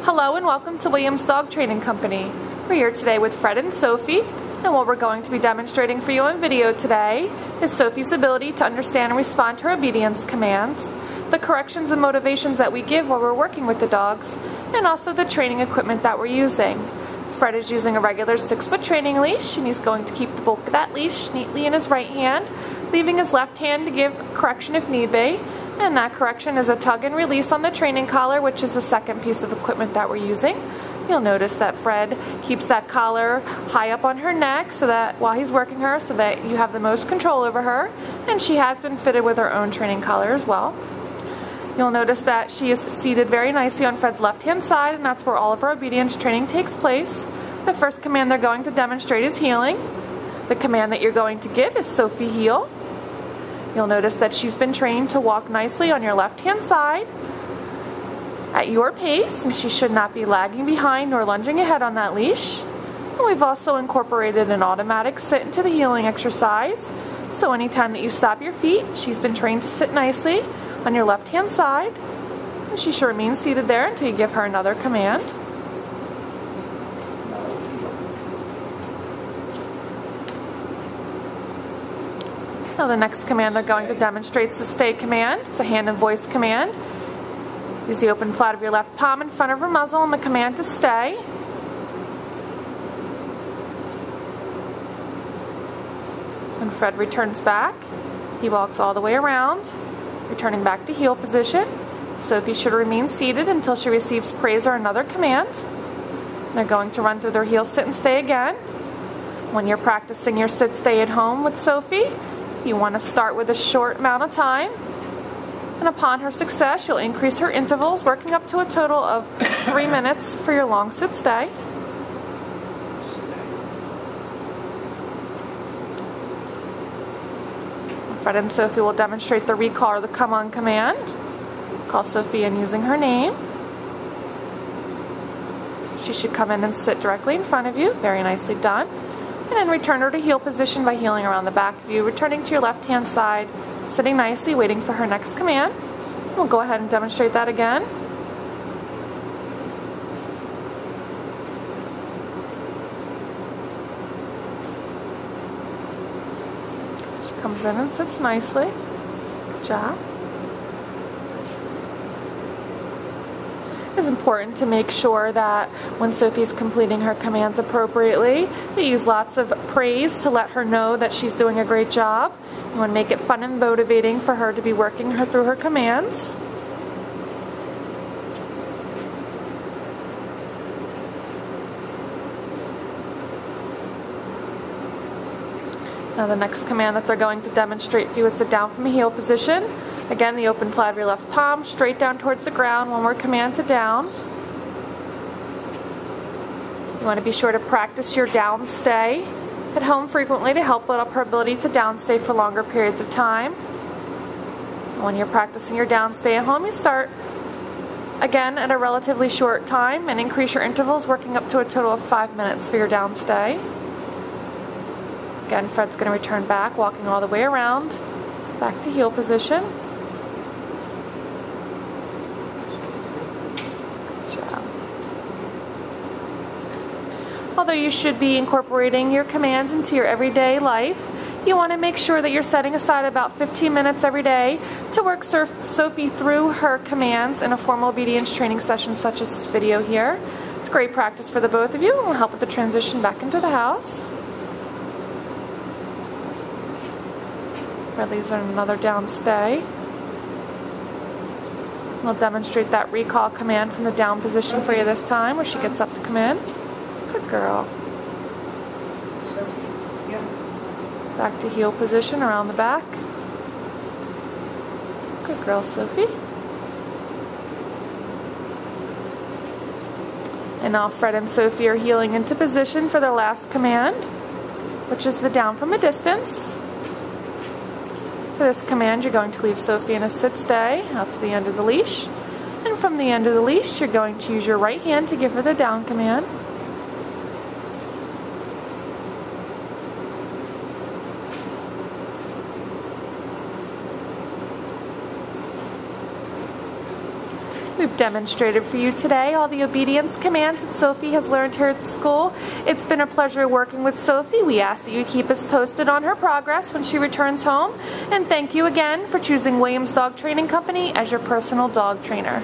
Hello and welcome to Williams Dog Training Company. We're here today with Fred and Sophie, and what we're going to be demonstrating for you on video today is Sophie's ability to understand and respond to her obedience commands, the corrections and motivations that we give while we're working with the dogs, and also the training equipment that we're using. Fred is using a regular 6-foot training leash, and he's going to keep the bulk of that leash neatly in his right hand, leaving his left hand to give correction if need be. And that correction is a tug and release on the training collar, which is the second piece of equipment that we're using. You'll notice that Fred keeps that collar high up on her neck so that while he's working her, so that you have the most control over her. And she has been fitted with her own training collar as well. You'll notice that she is seated very nicely on Fred's left-hand side, and that's where all of our obedience training takes place. The first command they're going to demonstrate is heeling. The command that you're going to give is Sophie heel. You'll notice that she's been trained to walk nicely on your left-hand side at your pace, and she should not be lagging behind nor lunging ahead on that leash. And we've also incorporated an automatic sit into the heeling exercise. So anytime that you stop your feet, she's been trained to sit nicely on your left-hand side, and she should remain seated there until you give her another command. Now the next command they're going to demonstrate is the stay command. It's a hand and voice command. Use the open flat of your left palm in front of her muzzle and the command to stay. When Fred returns back, he walks all the way around, returning back to heel position. Sophie should remain seated until she receives praise or another command. They're going to run through their heel sit and stay again. When you're practicing your sit stay at home with Sophie, you want to start with a short amount of time, and upon her success you'll increase her intervals, working up to a total of 3 minutes for your long sit stay. Fred and Sophie will demonstrate the recall or the come on command. Call Sophie in using her name. She should come in and sit directly in front of you. Very nicely done. And then return her to heel position by heeling around the back of you, returning to your left-hand side, sitting nicely, waiting for her next command. We'll go ahead and demonstrate that again. She comes in and sits nicely. Good job. It's important to make sure that when Sophie's completing her commands appropriately, you use lots of praise to let her know that she's doing a great job. You want to make it fun and motivating for her to be working her through her commands. Now the next command that they're going to demonstrate for you is the down from a heel position. Again, the open flat of your left palm, straight down towards the ground, one more command to down. You want to be sure to practice your down stay at home frequently to help build up her ability to down stay for longer periods of time. When you're practicing your down stay at home, you start again at a relatively short time and increase your intervals, working up to a total of 5 minutes for your down stay. Again, Fred's going to return back, walking all the way around, back to heel position. Although you should be incorporating your commands into your everyday life, you want to make sure that you're setting aside about 15 minutes every day to work Sophie through her commands in a formal obedience training session such as this video here. It's great practice for the both of you and will help with the transition back into the house. Fred leaves her another down stay. We'll demonstrate that recall command from the down position for you this time, where she gets up to come in. Good girl. Back to heel position around the back. Good girl, Sophie. And now Fred and Sophie are heeling into position for their last command, which is the down from a distance. For this command, you're going to leave Sophie in a sit stay out to the end of the leash. And from the end of the leash, you're going to use your right hand to give her the down command. We demonstrated for you today all the obedience commands that Sophie has learned here at school. It's been a pleasure working with Sophie. We ask that you keep us posted on her progress when she returns home. And thank you again for choosing Williams Dog Training Company as your personal dog trainer.